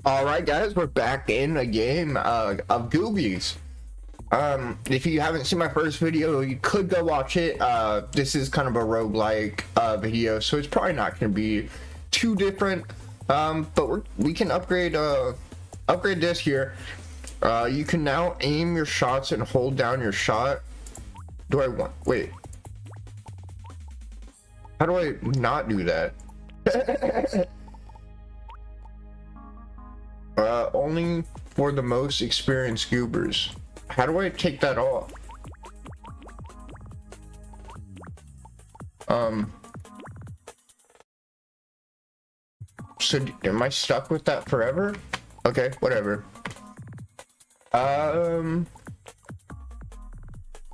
Alright guys, we're back in a game of Goobies. If you haven't seen my first video, you could go watch it. This is kind of a roguelike video, so it's probably not going to be too different. But we can upgrade this here. You can now aim your shots and hold down your shot. Wait. How do I not do that? Only for the most experienced goobers. How do I take that off? So am I stuck with that forever? Okay, whatever.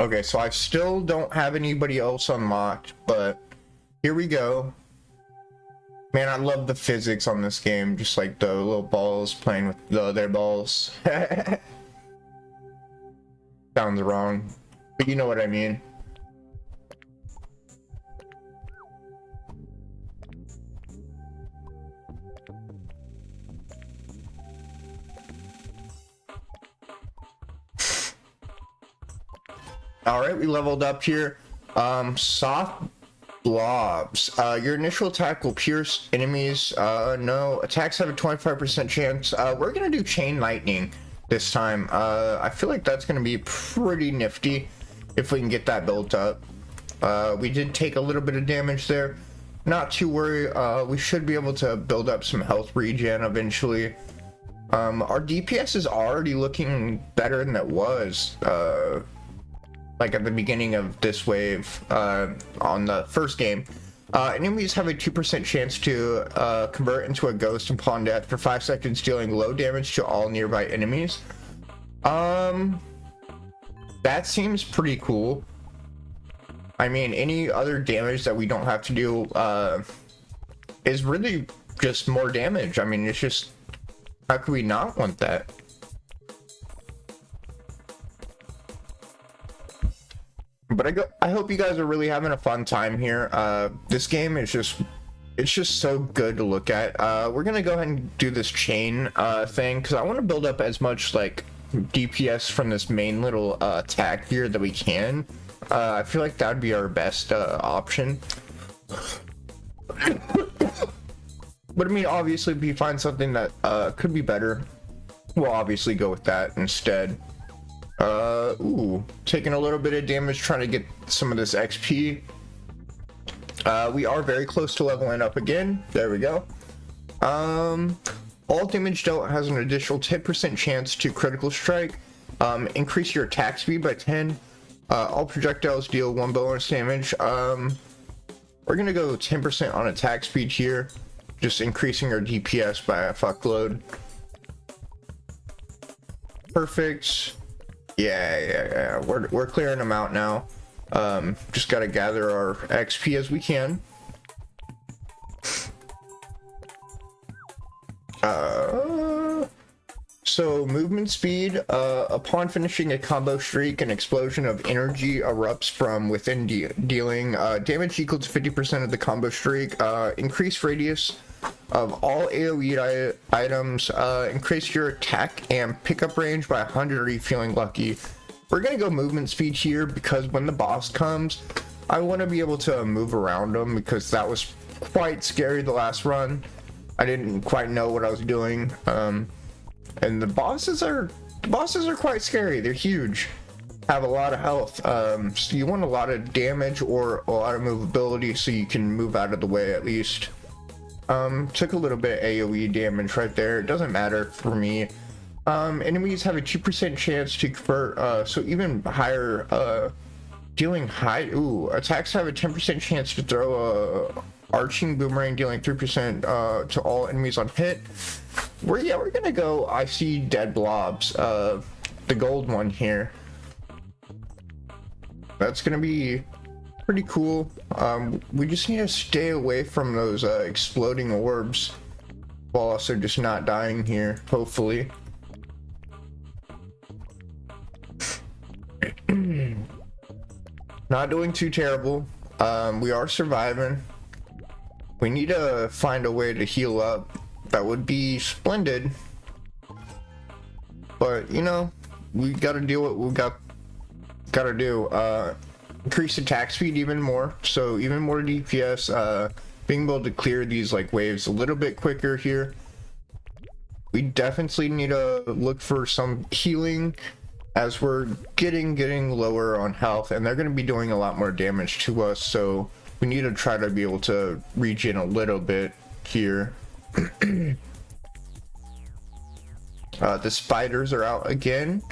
Okay, so I still don't have anybody else unlocked, but here we go. Man, I love the physics on this game, just like the little balls playing with the other balls. Sounds wrong, but you know what I mean. All right, we leveled up here. Soft blobs. Your initial attack will pierce enemies. No, attacks have a 25% chance. We're gonna do chain lightning this time. I feel like that's gonna be pretty nifty if we can get that built up. We did take a little bit of damage there. Not too worried. We should be able to build up some health regen eventually. Our DPS is already looking better than it was. Like at the beginning of this wave on the first game. Enemies have a 2% chance to convert into a ghost upon death for 5 seconds, dealing low damage to all nearby enemies. That seems pretty cool. I mean, any other damage that we don't have to do is really just more damage. I mean, it's just, how could we not want that? But I hope you guys are really having a fun time here. This game is it's just so good to look at. We're gonna go ahead and do this chain thing because I want to build up as much like DPS from this main little attack here that we can. I feel like that would be our best option. But I mean, obviously, if you find something that could be better, we'll obviously go with that instead. Ooh, taking a little bit of damage trying to get some of this XP. We are very close to leveling up again. There we go. All damage dealt has an additional 10% chance to critical strike. Increase your attack speed by 10. All projectiles deal 1 bonus damage. We're gonna go 10% on attack speed here, just increasing our DPS by a fuckload. Perfect. Yeah. We're clearing them out now. Just gotta gather our XP as we can. So movement speed. Upon finishing a combo streak, an explosion of energy erupts from within, dealing damage equal to 50% of the combo streak. Increase radius of all AoE items. Increase your attack and pickup range by 100. Are you feeling lucky? We're gonna go movement speed here because when the boss comes, I want to be able to move around him because that was quite scary the last run. I didn't quite know what I was doing. And the bosses are quite scary. They're huge, have a lot of health. So you want a lot of damage or a lot of movability so you can move out of the way at least. Took a little bit of AoE damage right there. It doesn't matter for me. Enemies have a 2% chance to convert, so even higher, dealing high. Ooh, attacks have a 10% chance to throw a arching boomerang, dealing 3% to all enemies on hit. We're gonna go. I see dead blobs. The gold one here. That's gonna be pretty cool. We just need to stay away from those exploding orbs while also just not dying here, hopefully. Not doing too terrible. We are surviving. We need to find a way to heal up. That would be splendid. but you know, we gotta do what we gotta do. Increase attack speed even more, so even more DPS, being able to clear these like waves a little bit quicker here. We definitely need to look for some healing as we're getting lower on health, and they're going to be doing a lot more damage to us, so we need to try to be able to regen a little bit here. The spiders are out again.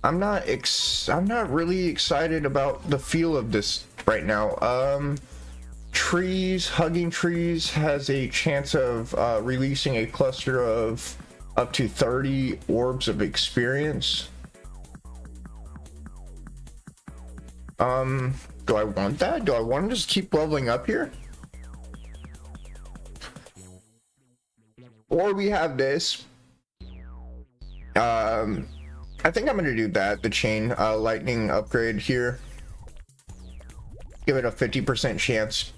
I'm not really excited about the feel of this right now. Trees, hugging trees has a chance of releasing a cluster of up to 30 orbs of experience. Do I want that? Do I want to just keep leveling up here? Or we have this. I think I'm gonna do that, the chain lightning upgrade here. Give it a 50% chance.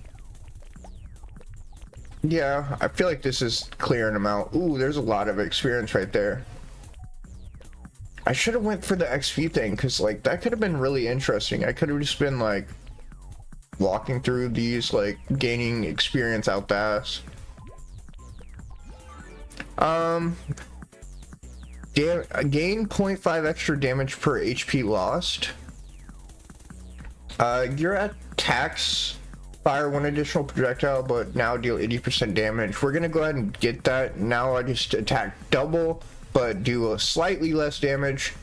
Yeah, I feel like this is clearing them out. Ooh, there's a lot of experience right there. I should have went for the XP thing, because like that could have been really interesting. I could have just been like walking through these, like gaining experience out the ass. Gain 0.5 extra damage per HP lost. Your attacks fire one additional projectile, but now deal 80% damage. We're gonna go ahead and get that. Now I just attack double, but do a slightly less damage.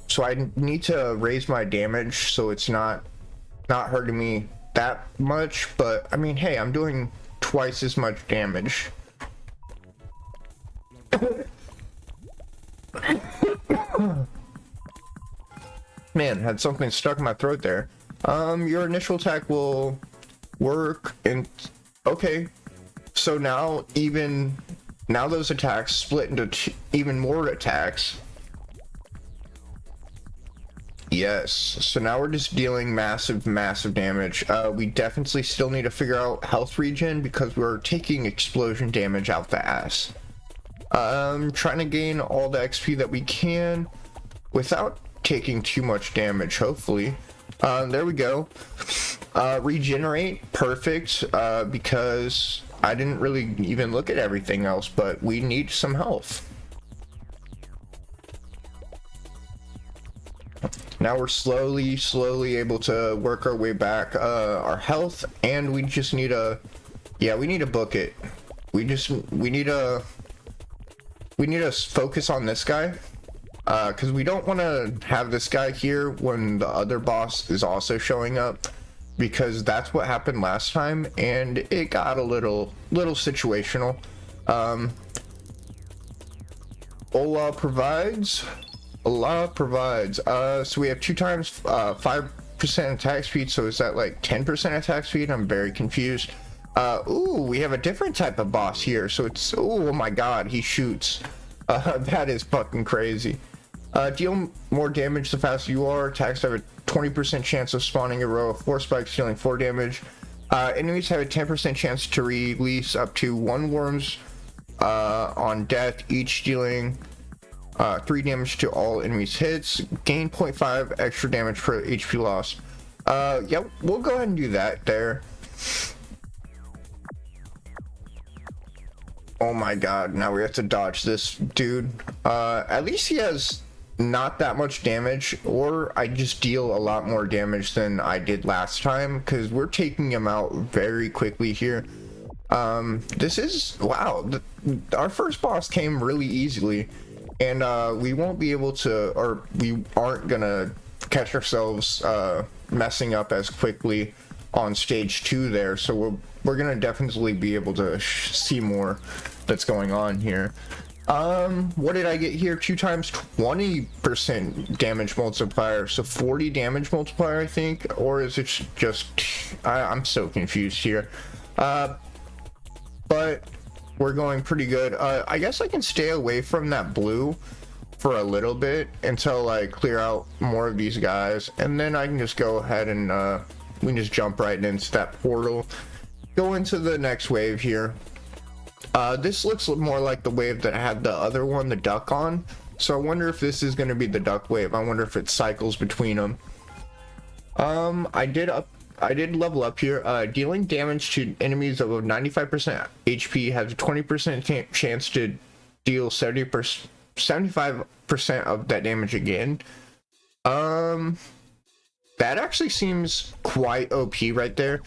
So I need to raise my damage so it's not hurting me that much. But I mean, hey, I'm doing twice as much damage. Man, had something stuck in my throat there. Your initial attack will work, and okay, so now those attacks split into even more attacks. Yes, so now we're just dealing massive damage. We definitely still need to figure out health regen because we're taking explosion damage out the ass. Trying to gain all the XP that we can without taking too much damage, hopefully. There we go. Regenerate, perfect, because I didn't really even look at everything else, but we need some health. Now we're slowly able to work our way back our health, and we just need a, yeah, we need to book it. We need to focus on this guy, because we don't want to have this guy here when the other boss is also showing up, because that's what happened last time and it got a little situational. Allah provides. So we have 2 times 5% attack speed, so is that like 10% attack speed? I'm very confused. Ooh, we have a different type of boss here, so it's, oh my god, he shoots. That is fucking crazy. Deal more damage the faster you are. Attacks have a 20% chance of spawning a row of 4 spikes, dealing 4 damage. Enemies have a 10% chance to release up to 1 worms on death, each dealing 3 damage to all enemies hits. Gain 0.5 extra damage per HP loss. Yeah, we'll go ahead and do that there. Oh my god, now we have to dodge this dude. At least he has not that much damage, or I just deal a lot more damage than I did last time, because we're taking him out very quickly here. This is, wow, our first boss came really easily, and we won't be able to, or we aren't gonna catch ourselves messing up as quickly on stage 2 there, so we're gonna definitely be able to see more that's going on here. What did I get here? 2 times 20% damage multiplier, so 40 damage multiplier, I think, or is it just, I'm so confused here. But we're going pretty good. I guess I can stay away from that blue for a little bit until I clear out more of these guys, and then I can just go ahead and we can just jump right into that portal, go into the next wave here. This looks more like the wave that had the other one, the duck on. So I wonder if this is going to be the duck wave. I wonder if it cycles between them. I did level up here. Dealing damage to enemies of 95% HP has a 20% chance to deal 75% of that damage again. That actually seems quite OP right there.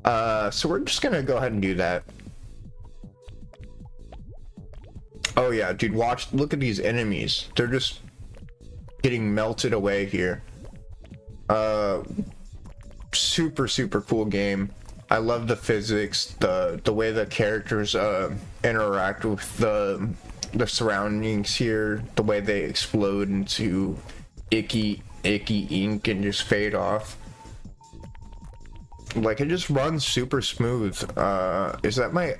So we're just gonna go ahead and do that. Oh yeah, dude, look at these enemies. They're just getting melted away here. Super cool game. I love the physics, the way the characters interact with the surroundings here, the way they explode into icky ink and just fade off. Like, it just runs super smooth. Is that my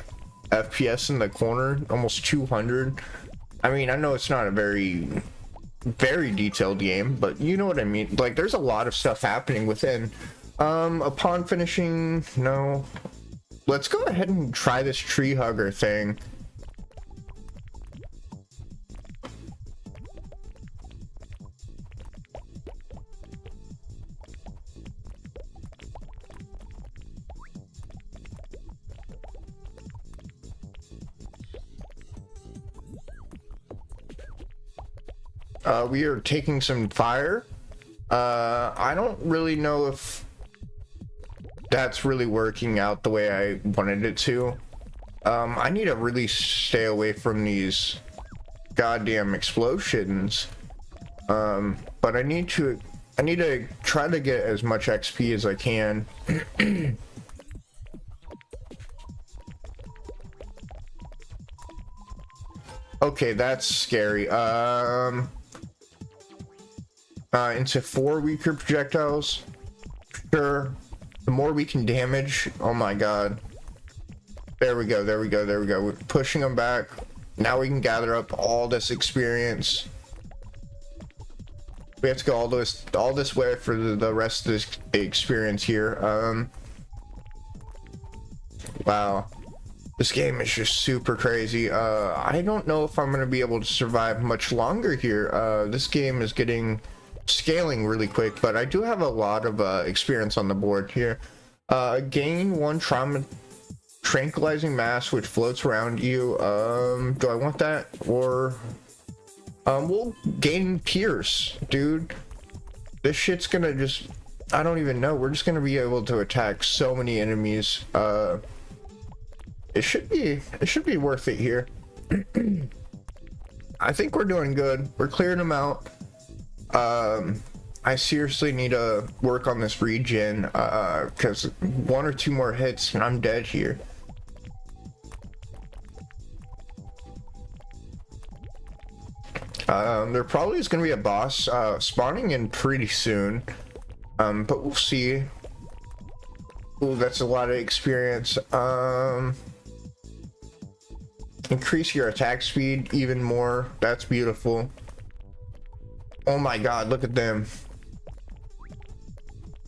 FPS in the corner? Almost 200. I mean, I know it's not a very detailed game, but you know what I mean. Like, there's a lot of stuff happening within. Upon finishing, no. Let's go ahead and try this tree hugger thing. We are taking some fire. I don't really know if that's really working out the way I wanted it to. I need to really stay away from these goddamn explosions. But I need to try to get as much XP as I can. Okay, that's scary. Into 4 weaker projectiles. Sure. The more we can damage. Oh my god. There we go. We're pushing them back. Now we can gather up all this experience. We have to go all this way for the rest of this experience here. Wow. This game is just super crazy. I don't know if I'm going to be able to survive much longer here. This game is scaling really quick, but I do have a lot of experience on the board here. Gain 1 tranquilizing mass which floats around you. Do I want that? Or we'll gain pierce, dude. This shit's gonna just, I don't even know. We're just gonna be able to attack so many enemies. It should be worth it here. I think we're doing good. We're clearing them out. I seriously need to work on this regen, because 1 or 2 more hits and I'm dead here. There probably is going to be a boss spawning in pretty soon, but we'll see. Ooh, that's a lot of experience. Increase your attack speed even more. That's beautiful. Oh my god, look at them.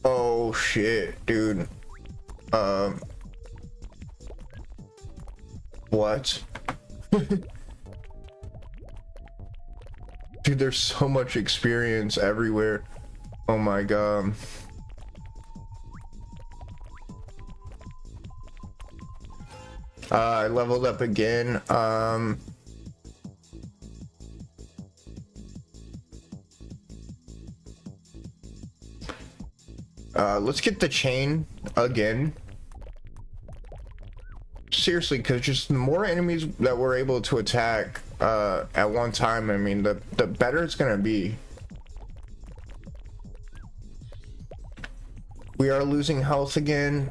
Oh shit, dude. What? Dude, there's so much experience everywhere. Oh my god. I leveled up again. Let's get the chain again. Seriously, because just the more enemies that we're able to attack at one time, I mean, the better it's gonna be. We are losing health again.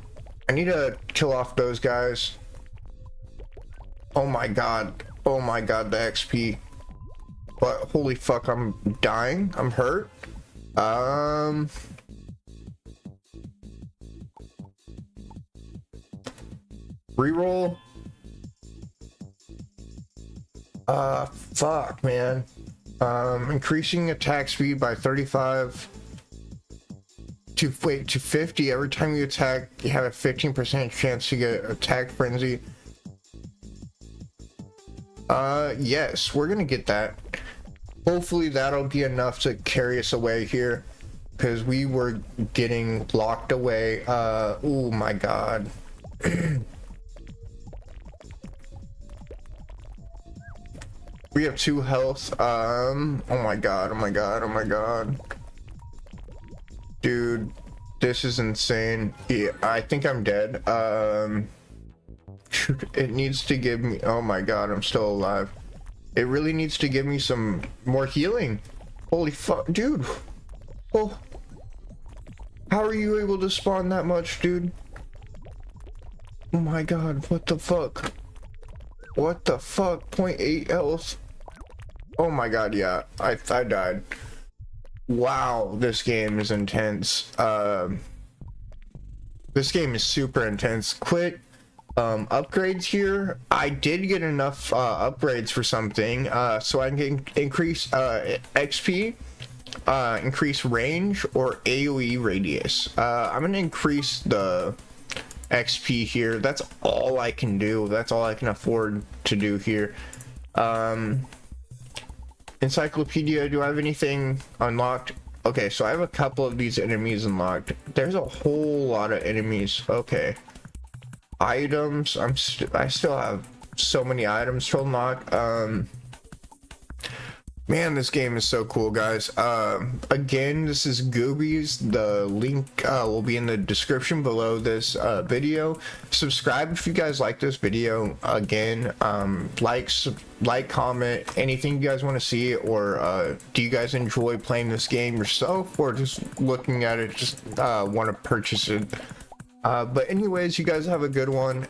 I need to kill off those guys. Oh my god. Oh my god, the XP. But holy fuck, I'm dying. I'm hurt. Reroll. Fuck, man. Increasing attack speed by 35 to 50. Every time you attack, you have a 15% chance to get attack frenzy. Yes, we're gonna get that. Hopefully that'll be enough to carry us away here, because we were getting locked away. Oh my god. We have 2 health. Oh my god, oh my god, oh my god. Dude, this is insane. Yeah, I think I'm dead. It needs to give me, oh my god, I'm still alive. It really needs to give me some more healing. Holy fuck, dude. Oh, how are you able to spawn that much, dude? Oh my god, what the fuck? What the fuck? 0.8 health. Oh my god, yeah, I died. Wow, this game is intense. This game is super intense. Quick upgrades here. I did get enough upgrades for something, so I can increase XP, increase range, or AoE radius. I'm gonna increase the XP here. That's all I can do. That's all I can afford to do here. Encyclopedia, do I have anything unlocked? Okay, so I have a couple of these enemies unlocked. There's a whole lot of enemies. Okay. Items, I still have so many items to unlock. Man, this game is so cool, guys. Again, this is Goobies. The link will be in the description below this video. Subscribe if you guys like this video. Again, like, comment, anything you guys want to see, or do you guys enjoy playing this game yourself, or just looking at it, just want to purchase it? But anyways, you guys have a good one.